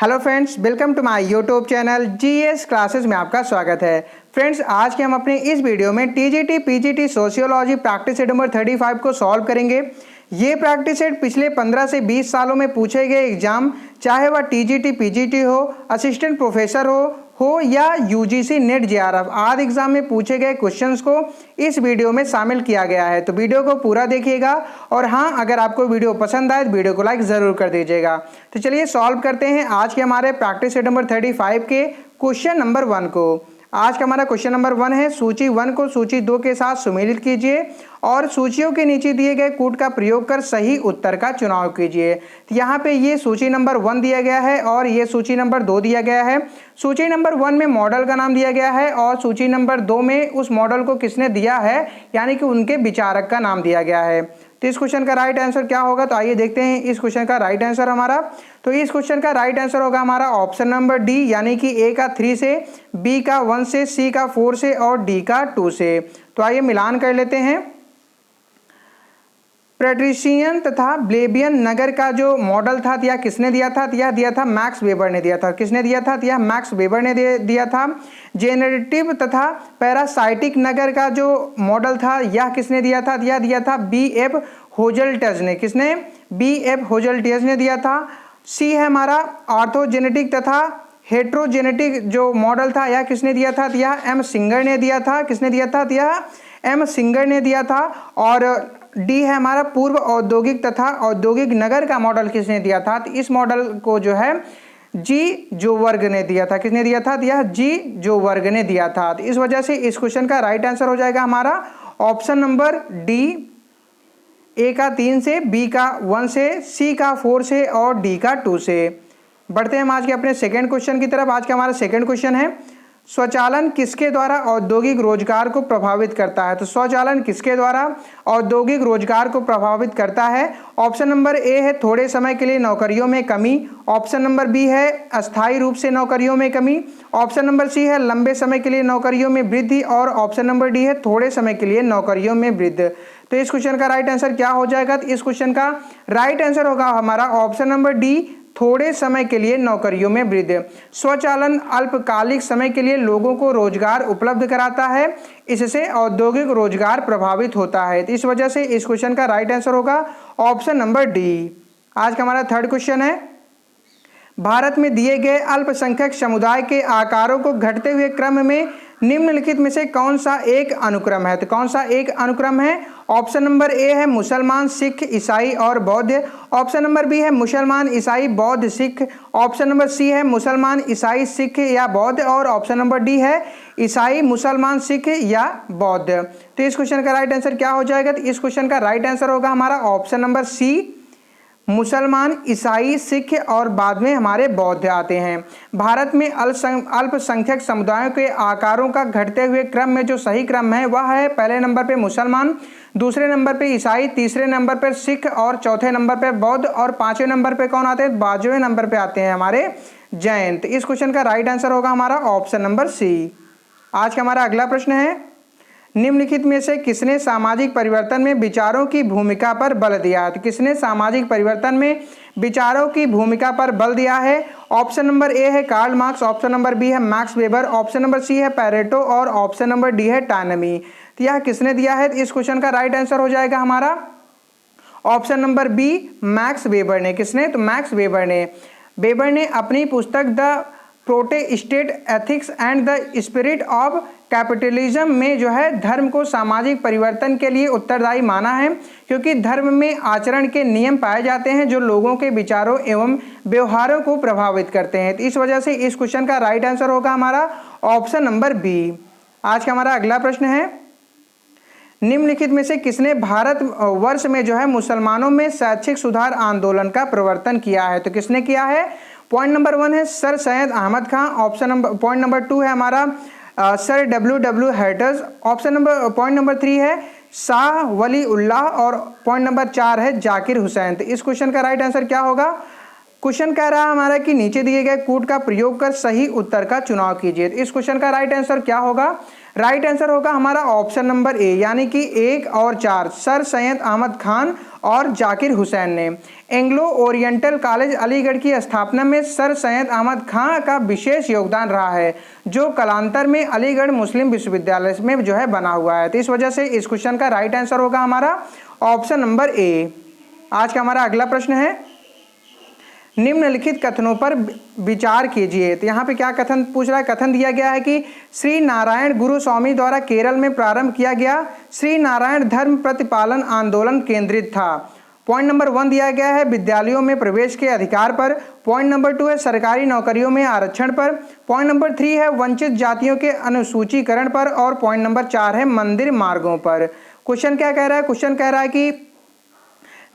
Hello friends, welcome to my YouTube channel GS classes में आपका स्वागत है। फ्रेंड्स, आज के हम अपने इस वीडियो में TGT PGT sociology practice set number 35 को सॉल्व करेंगे। ये प्रैक्टिस सेट पिछले 15 से 20 सालों में पूछे गए एग्जाम, चाहे वह टीजीटी पीजीटी हो, असिस्टेंट प्रोफेसर हो या यूजीसी नेट जेआरएफ आदि एग्जाम में पूछे गए क्वेश्चंस को इस वीडियो में शामिल किया गया है। तो वीडियो को पूरा देखिएगा और हाँ, अगर आपको वीडियो पसंद आए तो वीडियो को लाइक ज़रूर कर दीजिएगा। तो चलिए सॉल्व करते हैं आज के हमारे प्रैक्टिस सेट नंबर 35 के क्वेश्चन नंबर 1 को। आज का हमारा क्वेश्चन नंबर 1 है, सूची 1 को सूची 2 के साथ सुमेलित कीजिए और सूचियों के नीचे दिए गए कूट का प्रयोग कर सही उत्तर का चुनाव कीजिए। तो यहाँ पे ये सूची नंबर 1 दिया गया है और ये सूची नंबर 2 दिया गया है। सूची नंबर 1 में मॉडल का नाम दिया गया है और सूची नंबर 2 में उस मॉडल को किसने दिया है, यानी कि उनके विचारक का नाम दिया गया है। तो इस क्वेश्चन का राइट आंसर क्या होगा, तो आइए देखते हैं इस क्वेश्चन का राइट आंसर हमारा। तो इस क्वेश्चन का राइट आंसर होगा हमारा ऑप्शन नंबर डी, यानी कि ए का 3 से, बी का 1 से, सी का 4 से और डी का 2 से। तो आइए मिलान कर लेते हैं। पेट्रिशियन तथा ब्लेबियन नगर का जो मॉडल था यह किसने दिया था, यह दिया था मैक्स वेबर ने दिया था। किसने दिया था, यह मैक्स वेबर ने दिया था। जेनरेटिव तथा पैरासाइटिक नगर का जो मॉडल था यह किसने दिया था, यह दिया था बी.एफ. होजल्टज ने। किसने, बी.एफ. होजल्टज ने दिया था। सी है हमारा ऑर्थोजेनेटिक तथा हेट्रोजेनेटिक जो मॉडल था यह किसने दिया था, यह एम सिंगर ने दिया था। किसने दिया था, यह एम सिंगर ने दिया था। और डी है हमारा पूर्व औद्योगिक तथा औद्योगिक नगर का मॉडल किसने दिया था, तो इस मॉडल को जो है जी जोवर्ग ने दिया था। किसने दिया था, यह जी जोवर्ग ने दिया था। तो इस वजह से इस क्वेश्चन का राइट आंसर हो जाएगा हमारा ऑप्शन नंबर डी, ए का 3 से, बी का 1 से, सी का 4 से और डी का 2 से। बढ़ते हैं हम आज के अपने सेकंड क्वेश्चन की तरफ। आज का हमारा सेकंड क्वेश्चन है, स्वचालन किसके द्वारा औद्योगिक रोजगार को प्रभावित करता है। तो स्वचालन किसके द्वारा औद्योगिक रोजगार को प्रभावित करता है। ऑप्शन नंबर ए है थोड़े समय के लिए नौकरियों में कमी। ऑप्शन नंबर बी है अस्थायी रूप से नौकरियों में कमी। ऑप्शन नंबर सी है लंबे समय के लिए नौकरियों में वृद्धि और ऑप्शन नंबर डी है थोड़े समय के लिए नौकरियों में वृद्धि। तो इस क्वेश्चन का राइट आंसर क्या हो जाएगा, तो इस क्वेश्चन का राइट आंसर होगा हमारा ऑप्शन नंबर डी, थोड़े समय के लिए नौकरियों में वृद्धि। स्वचालन अल्पकालिक समय के लिए लोगों को रोजगार उपलब्ध कराता है, इससे औद्योगिक रोजगार प्रभावित होता है। तो इस वजह से इस क्वेश्चन का राइट आंसर होगा ऑप्शन नंबर डी। आज का हमारा थर्ड क्वेश्चन है, भारत में दिए गए अल्पसंख्यक समुदाय के आकारों को घटते हुए क्रम में निम्नलिखित में से कौन सा एक अनुक्रम है। तो कौन सा एक अनुक्रम है। ऑप्शन नंबर ए है मुसलमान, सिख, ईसाई और बौद्ध। ऑप्शन नंबर बी है मुसलमान, ईसाई, बौद्ध, सिख। ऑप्शन नंबर सी है मुसलमान, ईसाई, सिख या बौद्ध और ऑप्शन नंबर डी है ईसाई, मुसलमान, सिख या बौद्ध। तो इस क्वेश्चन का राइट आंसर क्या हो जाएगा, तो इस क्वेश्चन का राइट आंसर होगा हमारा ऑप्शन नंबर सी, मुसलमान, ईसाई, सिख और बाद में हमारे बौद्ध आते हैं। भारत में अल्पसंख्यक समुदायों के आकारों का घटते हुए क्रम में जो सही क्रम है वह है पहले नंबर पे मुसलमान, दूसरे नंबर पे ईसाई, तीसरे नंबर पे सिख और चौथे नंबर पे बौद्ध और पांचवें नंबर पे कौन आते हैं, 5वें नंबर पे आते हैं हमारे जैन। तो इस क्वेश्चन का राइट आंसर होगा हमारा ऑप्शन नंबर सी। आज का हमारा अगला प्रश्न है, निम्नलिखित में से किसने सामाजिक परिवर्तन में विचारों की भूमिका पर बल दिया। तो किसने सामाजिक परिवर्तन में विचारों की भूमिका पर बल दिया है। ऑप्शन नंबर ए है Karl Marx, option number B है Max Weber, option number C है पैरेटो और ऑप्शन नंबर डी है टॉयनबी। तो यह किसने दिया है, इस क्वेश्चन का राइट आंसर हो जाएगा हमारा option number B, Max Weber ने। किसने, तो मैक्स वेबर ने। वेबर ने अपनी पुस्तक the Protestant ethics and the spirit of capitalism में जो है धर्म को सामाजिक परिवर्तन के लिए उत्तरदायी माना है, क्योंकि धर्म में आचरण के नियम पाए जाते हैं जो लोगों के विचारों एवं व्यवहारों को प्रभावित करते हैं। तो इस वजह से इस क्वेश्चन का राइट आंसर होगा हमारा ऑप्शन नंबर बी। आज का हमारा अगला प्रश्न है, निम्नलिखित में से किसने भारत वर्ष में जो है मुसलमानों में शैक्षिक सुधार आंदोलन का प्रवर्तन किया है। तो किसने किया है। पॉइंट नंबर 1 है सर सैयद अहमद खां। पॉइंट नंबर 2 है हमारा sir W haters. Point number 3 है शाह वली उल्लाह और पॉइंट नंबर 4 है जाकिर हुसैन। तो इस क्वेश्चन का राइट आंसर क्या होगा, क्वेश्चन कह रहा है हमारा कि नीचे दिए गए कूट का प्रयोग कर सही उत्तर का चुनाव कीजिए। इस क्वेश्चन का राइट आंसर क्या होगा? राइट आंसर होगा हमारा ऑप्शन नंबर ए, यानी कि 1 और 4 सर सैयद अहमद खान और जाकिर हुसैन ने। एंग्लो ओरिएंटल कॉलेज अलीगढ़ की स्थापना में सर सैयद अहमद खान का विशेष योगदान रहा है, जो कालांतर में अलीगढ़ मुस्लिम विश्वविद्यालय में जो है बना हुआ है। तो इस वजह से इस क्वेश्चन का राइट आंसर होगा हमारा ऑप्शन नंबर ए। आज का हमारा अगला प्रश्न है, निम्नलिखित कथनों पर विचार कीजिए। तो यहाँ पे क्या कथन पूछ रहा है? कथन दिया गया है कि श्री नारायण गुरु स्वामी द्वारा केरल में प्रारंभ किया गया श्री नारायण धर्म प्रतिपालन आंदोलन केंद्रित था। पॉइंट नंबर 1 दिया गया है विद्यालयों में प्रवेश के अधिकार पर। पॉइंट नंबर 2 है सरकारी नौकरियों में आरक्षण पर। पॉइंट नंबर 3 है वंचित जातियों के अनुसूचीकरण पर। और पॉइंट नंबर 4 है मंदिर मार्गों पर। क्वेश्चन क्या कह रहा है? क्वेश्चन कह रहा है कि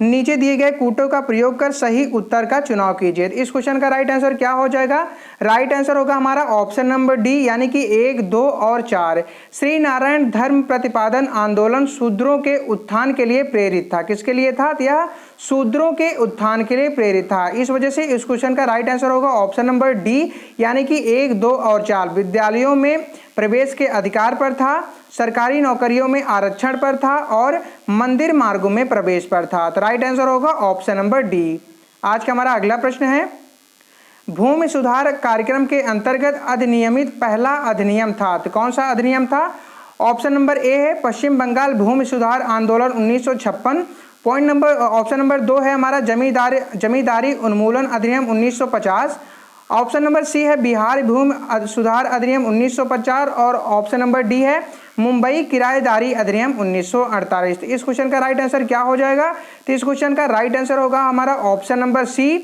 नीचे दिए गए कूटों का प्रयोग कर सही उत्तर का चुनाव कीजिए। इस क्वेश्चन का राइट आंसर क्या हो जाएगा? राइट आंसर होगा हमारा ऑप्शन नंबर डी, यानी कि 1, 2 और 4। श्री नारायण धर्म प्रतिपादन आंदोलन शूद्रों के उत्थान के लिए प्रेरित था। किसके लिए था? यह शूद्रों के उत्थान के लिए प्रेरित था। इस वजह से इस क्वेश्चन का राइट आंसर होगा ऑप्शन नंबर डी, यानी कि 1, 2 और 4 विद्यालयों में प्रवेश के अधिकार पर था, सरकारी नौकरियों में आरक्षण पर था और मंदिर मार्गों में प्रवेश पर था। तो राइट आंसर होगा ऑप्शन नंबर डी। आज का हमारा अगला प्रश्न है, भूमि सुधार कार्यक्रम के अंतर्गत अधिनियमित पहला अधिनियम था। तो कौन सा अधिनियम था? ऑप्शन नंबर ए है पश्चिम बंगाल भूमि सुधार आंदोलन 1956। पॉइंट नंबर ऑप्शन नंबर 2 है हमारा जमींदारी उन्मूलन अधिनियम 1950। ऑप्शन नंबर सी है बिहार भूमि सुधार अधिनियम 1950 और ऑप्शन नंबर डी है मुंबई किराएदारी अधिनियम 1948। इस क्वेश्चन का राइट आंसर क्या हो जाएगा? तो इस क्वेश्चन का राइट आंसर होगा हमारा ऑप्शन नंबर सी,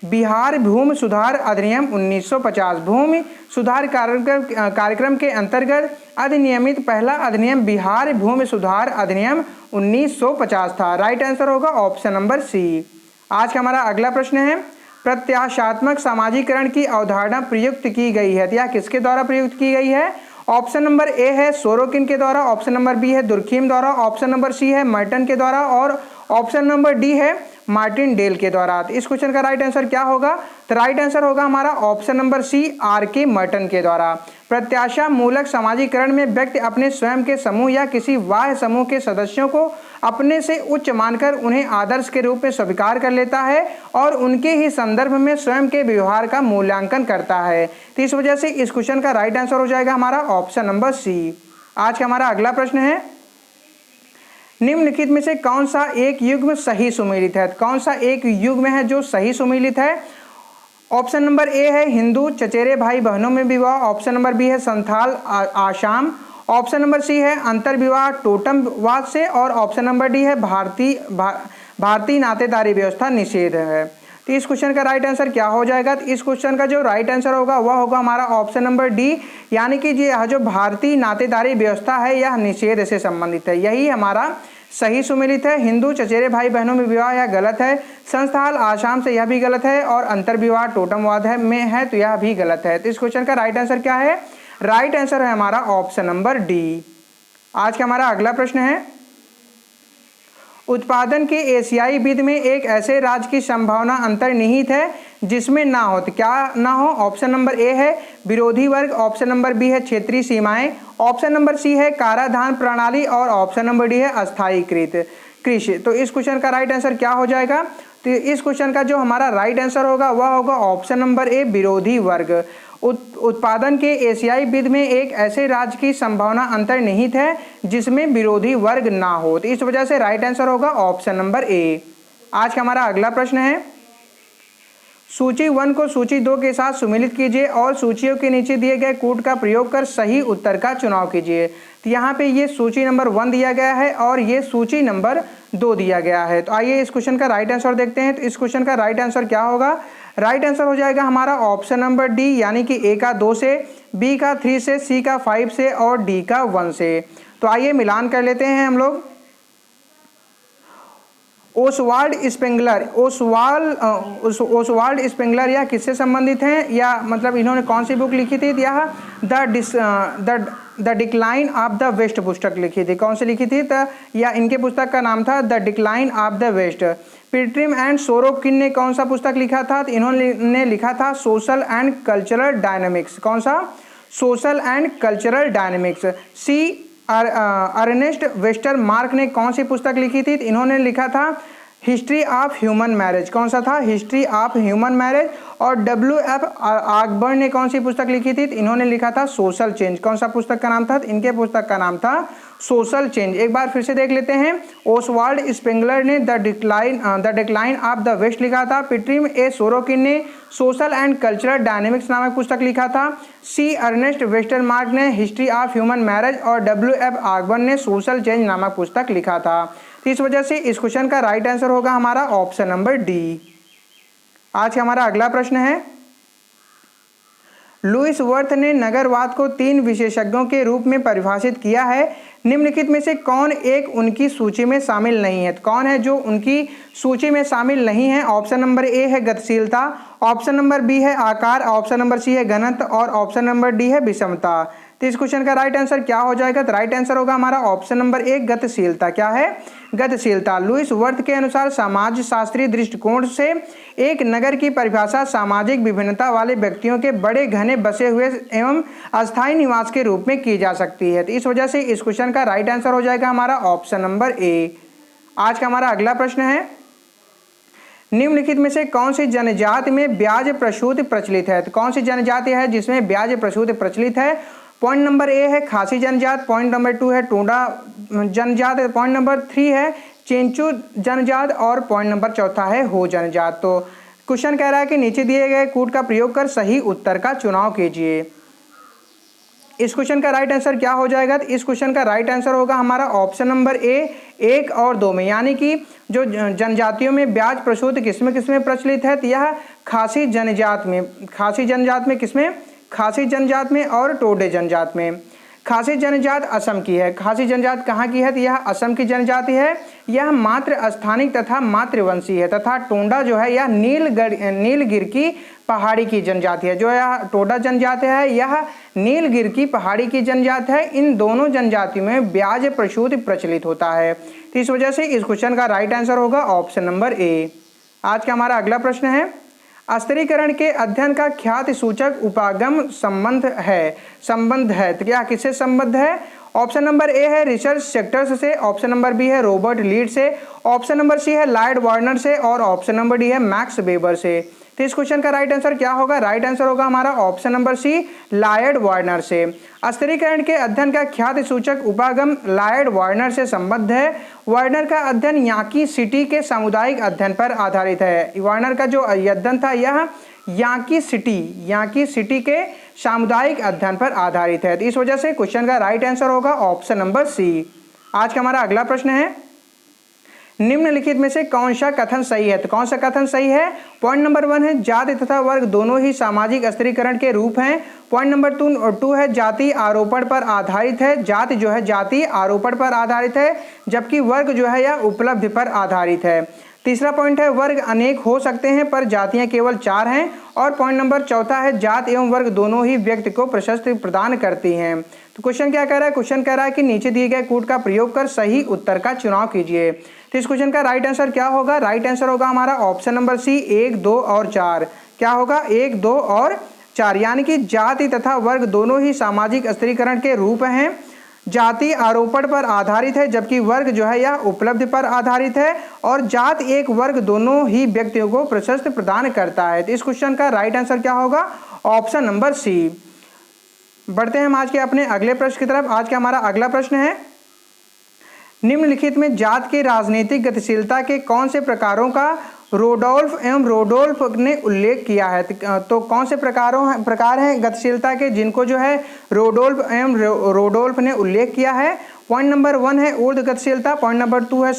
बिहार भूमि सुधार अधिनियम 1950। भूमि सुधार कार्यक्रम के अंतर्गत अधिनियमित पहला अधिनियम बिहार भूमि सुधार अधिनियम 1950 था। राइट आंसर होगा ऑप्शन नंबर सी। आज का हमारा अगला प्रश्न है, प्रत्याशात्मक सामाजिकरण की अवधारणा प्रयुक्त की गई है। यह किसके द्वारा प्रयुक्त की गई है? ऑप्शन नंबर ए है सोरोकिन के द्वारा। ऑप्शन नंबर बी है दुर्खीम द्वारा। ऑप्शन नंबर सी है मर्टन के द्वारा और ऑप्शन नंबर डी है मार्टिन डेल के द्वारा। तो इस क्वेश्चन का राइट आंसर क्या होगा? तो राइट आंसर होगा हमारा option number C, R K. Merton के द्वारा। प्रत्याशा मूलक सामाजिकरण में व्यक्ति अपने स्वयं के समूह या किसी बाह्य समूह के सदस्यों को अपने से उच्च मानकर उन्हें आदर्श के रूप में स्वीकार कर लेता है और उनके ही संदर्भ में स्वयं के व्यवहार का मूल्यांकन करता है। तो इस वजह से इस क्वेश्चन का राइट आंसर हो जाएगा हमारा ऑप्शन नंबर सी। आज का हमारा अगला प्रश्न है, निम्नलिखित में से कौन सा एक युग्म सही सुमेलित है? कौन सा एक युग्म है जो सही सुमेलित है? ऑप्शन नंबर ए है हिंदू चचेरे भाई बहनों में विवाह। ऑप्शन नंबर बी है Santhal Assam. Option number C है अंतर विवाह टोटमवाद से और ऑप्शन नंबर डी है भारतीय नातेदारी व्यवस्था निषेध है। तो इस क्वेश्चन का राइट आंसर क्या हो जाएगा? तो इस क्वेश्चन का जो राइट आंसर होगा वह होगा हमारा ऑप्शन नंबर डी, यानी कि यह जो भारतीय नातेदारी व्यवस्था है यह निषेध से संबंधित है। यही हमारा सही सुमेलित है। हिंदू चचेरे भाई बहनों में विवाह यह गलत है, संस्थाल आसाम से यह भी गलत है और अंतर विवाह टोटमवाद में है तो यह भी गलत है। तो इस क्वेश्चन का राइट आंसर क्या है? राइट आंसर है हमारा ऑप्शन नंबर डी। आज का हमारा अगला प्रश्न है, उत्पादन के एशियाई विद में एक ऐसे राज्य की संभावना अंतर्निहित है जिसमें ना हो। तो क्या ना हो? ऑप्शन नंबर ए है विरोधी वर्ग। ऑप्शन नंबर बी है क्षेत्रीय सीमाएं। ऑप्शन नंबर सी है काराधान प्रणाली और ऑप्शन नंबर डी है अस्थायीकृत कृषि। तो इस क्वेश्चन का राइट आंसर क्या हो जाएगा? तो इस क्वेश्चन का जो हमारा राइट आंसर होगा वह होगा ऑप्शन नंबर ए, विरोधी वर्ग। उत्पादन के एशियाई विद में एक ऐसे राज्य की संभावना अंतर्निहित है जिसमें विरोधी वर्ग ना हो। तो इस वजह से राइट आंसर होगा ऑप्शन नंबर ए। आज का हमारा अगला प्रश्न है, सूची 1 को सूची 2 के साथ सुमेलित कीजिए और सूचियों के नीचे दिए गए कूट का प्रयोग कर सही उत्तर का चुनाव कीजिए। तो यहाँ पे ये सूची नंबर 1 दिया गया है और ये सूची नंबर 2 दिया गया है। तो आइए इस क्वेश्चन का राइट आंसर देखते हैं। तो इस क्वेश्चन का राइट आंसर क्या होगा? राइट आंसर हो जाएगा हमारा ऑप्शन नंबर डी, यानी कि ए का 2 से, बी का 3 से, सी का 5 से और डी का 1 से। तो आइए मिलान कर लेते हैं हम लोग। ओसवाल्ड स्पेंगलर यह किससे संबंधित हैं, या मतलब इन्होंने कौन सी बुक लिखी थी? यह the decline of the west पुस्तक लिखी थी। कौन सी लिखी थी? या इनके पुस्तक का नाम था the decline of the West. Pitirim and Sorokin ने कौन सा पुस्तक लिखा था? तो इन्होंने लिखा था सोशल एंड कल्चरल डायनेमिक्स। कौन सा? Social and cultural dynamics. C Ernest Westermarck ने कौन सी पुस्तक लिखी थी? तो इन्होंने लिखा था हिस्ट्री ऑफ ह्यूमन मैरिज। कौन सा था? History of human marriage. और WF ऑकबर्न ने कौन सी पुस्तक लिखी थी? तो इन्होंने लिखा था सोशल चेंज। कौन सा पुस्तक का नाम था? तो इनके पुस्तक का नाम था सोशल चेंज। एक बार फिर से देख लेते हैं। ओसवाल्ड स्पेंगलर ने the decline of the west लिखा था। पिट्रिम ए सोरोकिन ने सोशल एंड कल्चरल डायनेमिक्स नामक पुस्तक लिखा था। सी अर्नेस्ट वेस्टरमार्क ने हिस्ट्री ऑफ ह्यूमन मैरिज और WF ऑकबर्न ने सोशल चेंज नामक पुस्तक लिखा था। तो इस वजह से इस क्वेश्चन का राइट आंसर होगा हमारा ऑप्शन नंबर डी। आज का हमारा अगला प्रश्न है, लुईस वर्थ ने नगरवाद को 3 विशेषज्ञों के रूप में परिभाषित किया है। निम्नलिखित में से कौन एक उनकी सूची में शामिल नहीं है? तो कौन है जो उनकी सूची में शामिल नहीं है? ऑप्शन नंबर ए है गतिशीलता, ऑप्शन नंबर बी है आकार, ऑप्शन नंबर सी है घनत्व और ऑप्शन नंबर डी है विषमता। तो इस क्वेश्चन का राइट आंसर क्या हो जाएगा? तो राइट आंसर होगा हमारा ऑप्शन नंबर ए गतिशीलता। क्या है? गतिशीलता। लुईस वर्थ के अनुसार समाज शास्त्रीय दृष्टिकोण से एक नगर की परिभाषा सामाजिक विभिन्नता वाले व्यक्तियों के बड़े घने बसे हुए एवं अस्थायी निवास के रूप में की जा सकती है। तो इस वजह से इस क्वेश्चन का राइट आंसर हो जाएगा हमारा ऑप्शन नंबर ए। आज का हमारा अगला प्रश्न है, निम्नलिखित में से कौन सी जनजाति में ब्याज प्रसूति प्रचलित है? तो कौन सी जनजाति है जिसमें ब्याज प्रसूति प्रचलित है? पॉइंट नंबर ए है खासी जनजात, पॉइंट नंबर 2 है टोडा जनजात, पॉइंट नंबर 3 है चेंचू जनजात और पॉइंट नंबर 4 है हो जनजात। तो क्वेश्चन कह रहा है कि नीचे दिए गए कूट का प्रयोग कर सही उत्तर का चुनाव कीजिए। इस क्वेश्चन का राइट आंसर क्या हो जाएगा? तो इस क्वेश्चन का राइट आंसर होगा हमारा ऑप्शन नंबर ए 1 और 2 में, यानी कि जो जनजातियों में ब्याज प्रसूति किसमें प्रचलित है? तो यह खासी जनजात में, खासी जनजात में किसमें? खासी जनजात में और टोडे जनजात में। खासी जनजात असम की है। खासी जनजात कहाँ की है? तो यह असम की जनजाति है। यह मात्र स्थानिक तथा मातृवंशी है तथा टोंडा जो है यह नीलगिर की पहाड़ी की जनजाति है। जो यह टोडा जनजाति है यह नीलगिर की पहाड़ी की जनजाति है। इन दोनों जनजातियों में ब्याज प्रसूति प्रचलित होता है। तो इस वजह से इस क्वेश्चन का राइट आंसर होगा ऑप्शन नंबर ए। आज का हमारा अगला प्रश्न है, अस्थिरीकरण के अध्ययन का ख्याति सूचक उपागम संबंध है। तो क्या किससे संबद्ध है? ऑप्शन नंबर ए है रिसर्च सेक्टर्स से, ऑप्शन नंबर बी है रॉबर्ट लीड से, ऑप्शन नंबर सी है लॉयड वार्नर से और ऑप्शन नंबर डी है मैक्स वेबर से। तो इस क्वेश्चन का राइट आंसर क्या होगा? राइट आंसर होगा हमारा option number C Lloyd Warner से। अस्थिरीकरण के अध्ययन का ख्याति सूचक उपागम लॉयड वार्नर से संबद्ध है। वार्नर का अध्ययन याकी सिटी के सामुदायिक अध्ययन पर आधारित है। वार्नर का जो अध्ययन था यह याकी सिटी के सामुदायिक अध्ययन पर आधारित है। तो इस वजह से क्वेश्चन का राइट आंसर होगा ऑप्शन नंबर सी। आज का हमारा अगला प्रश्न है, निम्नलिखित में से कौन सा कथन सही है? तो कौन सा कथन सही है? पॉइंट नंबर 1 है जाति तथा वर्ग दोनों ही सामाजिक अस्थिरीकरण के रूप हैं। पॉइंट नंबर 2 है जाति आरोपण पर आधारित है। जाति जो है जाति आरोपण पर आधारित है, जबकि वर्ग जो है यह उपलब्धि पर आधारित है। तीसरा पॉइंट है वर्ग अनेक हो सकते हैं पर जातियां केवल 4 हैं। और पॉइंट नंबर 4 है जात एवं वर्ग दोनों ही व्यक्ति को प्रशस्ति प्रदान करती हैं। तो क्वेश्चन क्या कह रहा है? क्वेश्चन कह रहा है कि नीचे दिए गए कूट का प्रयोग कर सही उत्तर का चुनाव कीजिए। तो इस क्वेश्चन का राइट आंसर क्या होगा? राइट आंसर होगा हमारा ऑप्शन नंबर सी 1, 2 और 4। क्या होगा? 1, 2 और 4, यानी कि जाति तथा वर्ग दोनों ही सामाजिक अस्थिरीकरण के रूप हैं। जाति आरोपण पर आधारित है, जबकि वर्ग जो है यह उपलब्धि पर आधारित है। और जात एक वर्ग दोनों ही व्यक्तियों को प्रशस्ति प्रदान करता है। तो इस क्वेश्चन का राइट आंसर क्या होगा? Option number C. बढ़ते हैं हम आज के अपने अगले प्रश्न की तरफ। आज का हमारा अगला प्रश्न है, निम्नलिखित में जात की राजनीतिक गतिशीलता के कौन से प्रकारों का रोडोल्फ ने उल्लेख किया है? तो कौन से प्रकार हैं गतिशीलता के जिनको जो है रोडोल्फ ने उल्लेख किया है? पॉइंट नंबर 1 है ऊर्ध्व गतिशीलता, पॉइंट नंबर 2 है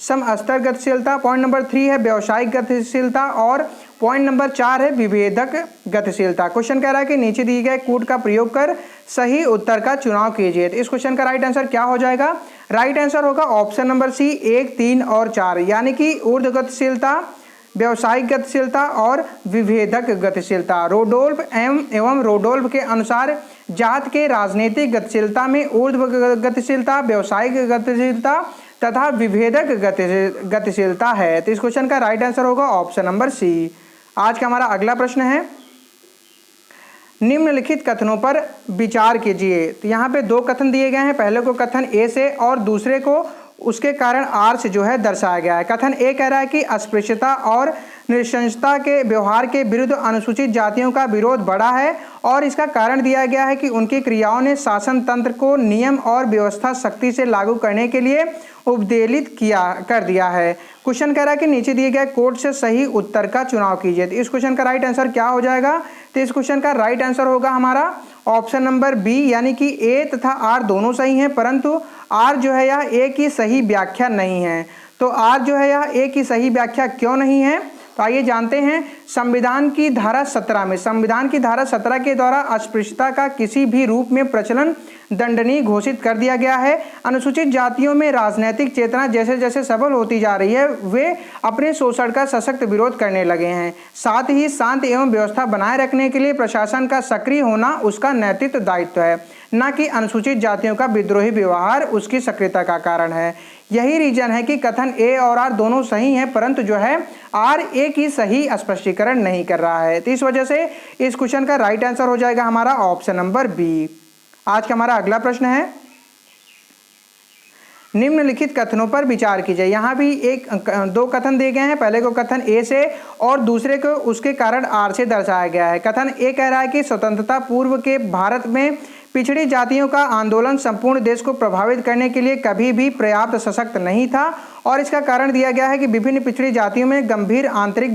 समस्तर गतिशीलता, पॉइंट नंबर 3 है व्यावसायिक गतिशीलता और पॉइंट नंबर 4 है विभेदक गतिशीलता। क्वेश्चन कह रहा है कि नीचे दिए गए कूट का प्रयोग कर सही उत्तर का चुनाव कीजिए। तो इस क्वेश्चन का राइट आंसर क्या हो जाएगा? राइट आंसर होगा ऑप्शन नंबर सी 1, 3 और 4, यानी कि ऊर्ध्व गतिशीलता, व्यावसायिक गतिशीलता और विभेदक गतिशीलता। रोडोल्फ एवं रोडोल्फ के अनुसार जात के राजनीतिक गतिशीलता में ऊर्ध्व गतिशीलता, व्यावसायिक गतिशीलता तथा विभेदक गतिशीलता है। तो इस क्वेश्चन का राइट आंसर होगा ऑप्शन नंबर सी। आज का हमारा अगला प्रश्न है, निम्नलिखित कथनों पर विचार कीजिए। तो यहाँ पे दो कथन दिए गए हैं, पहले को कथन ए से और दूसरे को उसके कारण आर से जो है दर्शाया गया है। कथन ए कह रहा है कि अस्पृश्यता और नृशंसता के व्यवहार के विरुद्ध अनुसूचित जातियों का विरोध बढ़ा है और इसका कारण दिया गया है कि उनकी क्रियाओं ने शासन तंत्र को नियम और व्यवस्था सख्ती से लागू करने के लिए उपदेलित कर दिया है। क्वेश्चन कह रहा है कि नीचे दिए गए कोड से सही उत्तर का चुनाव कीजिए। तो इस क्वेश्चन का राइट आंसर क्या हो जाएगा? तो इस क्वेश्चन का राइट आंसर होगा हमारा ऑप्शन नंबर बी, यानी कि ए तथा आर दोनों सही हैं, परंतु आर जो है यह ए की सही व्याख्या नहीं है। तो आर जो है यह ए की सही व्याख्या क्यों नहीं है? तो आइए जानते हैं। संविधान की धारा 17 में, संविधान की धारा 17 के द्वारा अस्पृश्यता का किसी भी रूप में प्रचलन दंडनीय घोषित कर दिया गया है। अनुसूचित जातियों में राजनैतिक चेतना जैसे जैसे सबल होती जा रही है, वे अपने शोषण का सशक्त विरोध करने लगे हैं। साथ ही शांति एवं व्यवस्था बनाए रखने के लिए प्रशासन का सक्रिय होना उसका नैतिक दायित्व है, न कि अनुसूचित जातियों का विद्रोही व्यवहार उसकी सक्रियता का कारण है। यही रीजन है कि कथन ए और आर दोनों सही हैं, परंतु जो है आर ए की सही स्पष्टीकरण नहीं कर रहा है। तो इस वजह से इस क्वेश्चन का राइट आंसर हो जाएगा हमारा ऑप्शन नंबर बी। आज का हमारा अगला प्रश्न है, निम्नलिखित कथनों पर विचार कीजिए। यहाँ भी दो कथन दिए गए हैं, पहले को कथन ए से और दूसरे को उसके कारण आर से दर्शाया गया है। कथन ए कह रहा है कि स्वतंत्रता पूर्व के भारत में पिछड़ी जातियों का आंदोलन संपूर्ण देश को प्रभावित करने के लिए कभी भी पर्याप्त सशक्त नहीं था और इसका कारण दिया गया है कि विभिन्न पिछड़ी जातियों में गंभीर आंतरिक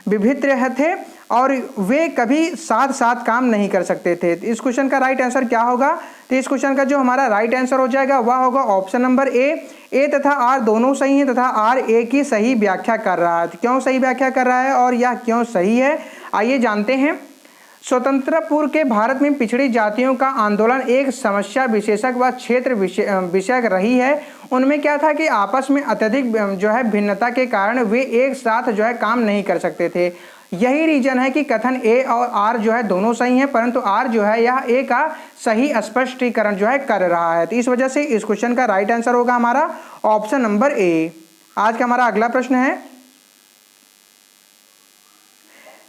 विभिन्न थे और वे कभी साथ साथ काम नहीं कर सकते थे। इस क्वेश्चन का राइट आंसर क्या होगा? तो इस क्वेश्चन का जो हमारा राइट आंसर हो जाएगा वह होगा ऑप्शन नंबर ए तथा आर दोनों सही हैं तथा आर ए की सही व्याख्या कर रहा है। क्यों सही व्याख्या कर रहा है और यह क्यों सही है, आइए जानते हैं। स्वतंत्रता पूर्व के भारत में पिछड़ी जातियों का आंदोलन एक समस्या विशेषक व क्षेत्र विषयक रही है। उनमें क्या था कि आपस में अत्यधिक जो है भिन्नता के कारण वे एक साथ जो है काम नहीं कर सकते थे। यही रीजन है कि कथन ए और आर जो है दोनों सही हैं, परंतु आर जो है यह ए का सही स्पष्टीकरण जो है कर रहा है। तो इस वजह से इस क्वेश्चन का राइट आंसर होगा हमारा ऑप्शन नंबर ए। आज का हमारा अगला प्रश्न है,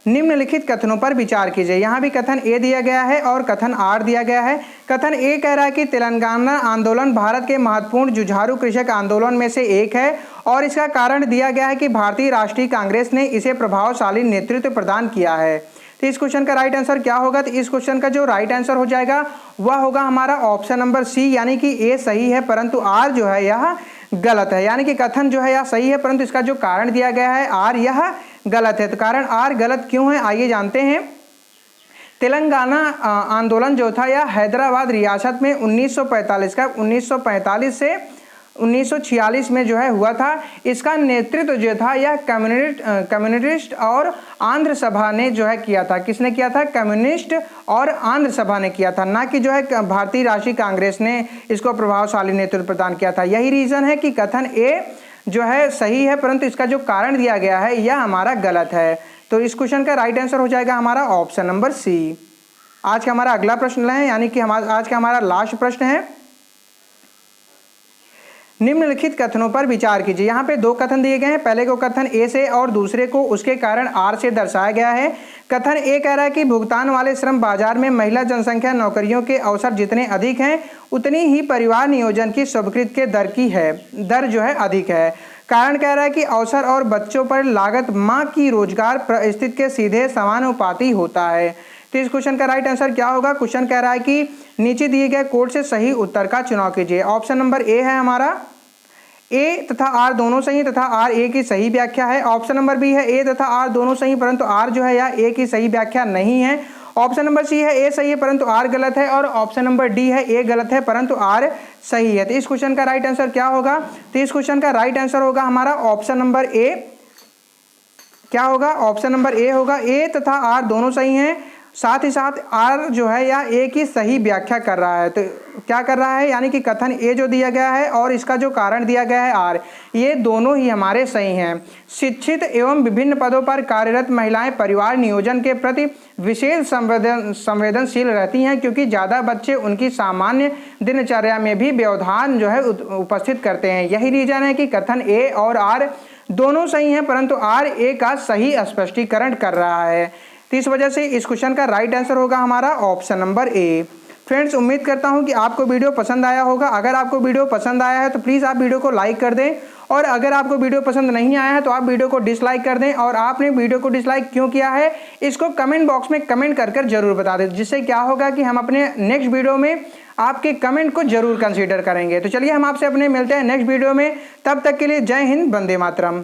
निम्नलिखित कथनों पर विचार कीजिए। यहाँ भी कथन ए दिया गया है और कथन आर दिया गया है। कथन ए कह रहा है कि तेलंगाना आंदोलन भारत के महत्वपूर्ण जुझारू कृषक आंदोलन में से एक है और इसका कारण दिया गया है कि भारतीय राष्ट्रीय कांग्रेस ने इसे प्रभावशाली नेतृत्व प्रदान किया है। तो इस क्वेश्चन का राइट आंसर क्या होगा? तो इस क्वेश्चन का जो राइट आंसर हो जाएगा वह होगा हमारा ऑप्शन नंबर सी, यानी कि ए सही है परंतु आर जो है यह गलत है। यानी कि कथन जो है यह सही है परंतु इसका जो कारण दिया गया है आर यह गलत है। तो कारण आर गलत क्यों है, आइए जानते हैं। तेलंगाना आंदोलन जो था यह हैदराबाद रियासत में 1945 से 1946 में जो है हुआ था। इसका नेतृत्व जो था यह कम्युनिस्ट और आंध्र सभा ने जो है किया था। किसने किया था? कम्युनिस्ट और आंध्र सभा ने किया था, ना कि जो है भारतीय राष्ट्रीय कांग्रेस ने इसको प्रभावशाली नेतृत्व प्रदान किया था। यही रीजन है कि कथन ए जो है सही है परंतु इसका जो कारण दिया गया है यह हमारा गलत है। तो इस क्वेश्चन का राइट आंसर हो जाएगा हमारा ऑप्शन नंबर सी। आज का हमारा अगला प्रश्न है, यानी कि आज का हमारा लास्ट प्रश्न है, निम्नलिखित कथनों पर विचार कीजिए। यहाँ पे दो कथन दिए गए हैं, पहले को कथन ए से और दूसरे को उसके कारण आर से दर्शाया गया है। कथन ए कह रहा है कि भुगतान वाले श्रम बाजार में महिला जनसंख्या नौकरियों के अवसर जितने अधिक हैं उतनी ही परिवार नियोजन की स्वीकृति के दर जो है अधिक है। कारण कह रहा है कि अवसर और बच्चों पर लागत माँ की रोजगार परिस्थिति के सीधे समानुपाती होता है। तो इस क्वेश्चन का राइट आंसर क्या होगा? क्वेश्चन कह रहा है कि नीचे दिए गए कोड से सही उत्तर का चुनाव कीजिए। ऑप्शन नंबर ए है हमारा, ए तथा आर दोनों सही तथा आर ए की सही व्याख्या है। ऑप्शन नंबर बी है ए तथा आर दोनों सही परंतु आर जो है यह ए की सही व्याख्या नहीं है। ऑप्शन नंबर सी है ए सही है परंतु आर गलत है और ऑप्शन नंबर डी है ए गलत है परंतु आर सही है। तो इस क्वेश्चन का राइट आंसर क्या होगा? तो इस क्वेश्चन का राइट आंसर होगा हमारा ऑप्शन नंबर ए। क्या होगा? ऑप्शन नंबर ए होगा, ए तथा आर दोनों सही हैं। साथ ही साथ आर जो है यह ए की सही व्याख्या कर रहा है। तो क्या कर रहा है, यानी कि कथन ए जो दिया गया है और इसका जो कारण दिया गया है आर, ये दोनों ही हमारे सही हैं। शिक्षित एवं विभिन्न पदों पर कार्यरत महिलाएं परिवार नियोजन के प्रति विशेष संवेदनशील रहती हैं, क्योंकि ज़्यादा बच्चे उनकी सामान्य दिनचर्या में भी व्यवधान जो है उपस्थित करते हैं। यही रीजन है कि कथन ए और आर दोनों सही हैं, परंतु आर ए का सही स्पष्टीकरण कर रहा है। तो इस वजह से इस क्वेश्चन का राइट आंसर होगा हमारा ऑप्शन नंबर ए। फ्रेंड्स, उम्मीद करता हूं कि आपको वीडियो पसंद आया होगा। अगर आपको वीडियो पसंद आया है तो प्लीज़ आप वीडियो को लाइक कर दें, और अगर आपको वीडियो पसंद नहीं आया है तो आप वीडियो को डिसलाइक कर दें। और आपने वीडियो को डिसलाइक क्यों किया है इसको कमेंट बॉक्स में कमेंट कर जरूर बता दें, जिससे क्या होगा कि हम अपने नेक्स्ट वीडियो में आपके कमेंट को जरूर कंसीडर करेंगे। तो चलिए हम आपसे अपने मिलते हैं नेक्स्ट वीडियो में, तब तक के लिए जय हिंद, वंदे मातरम।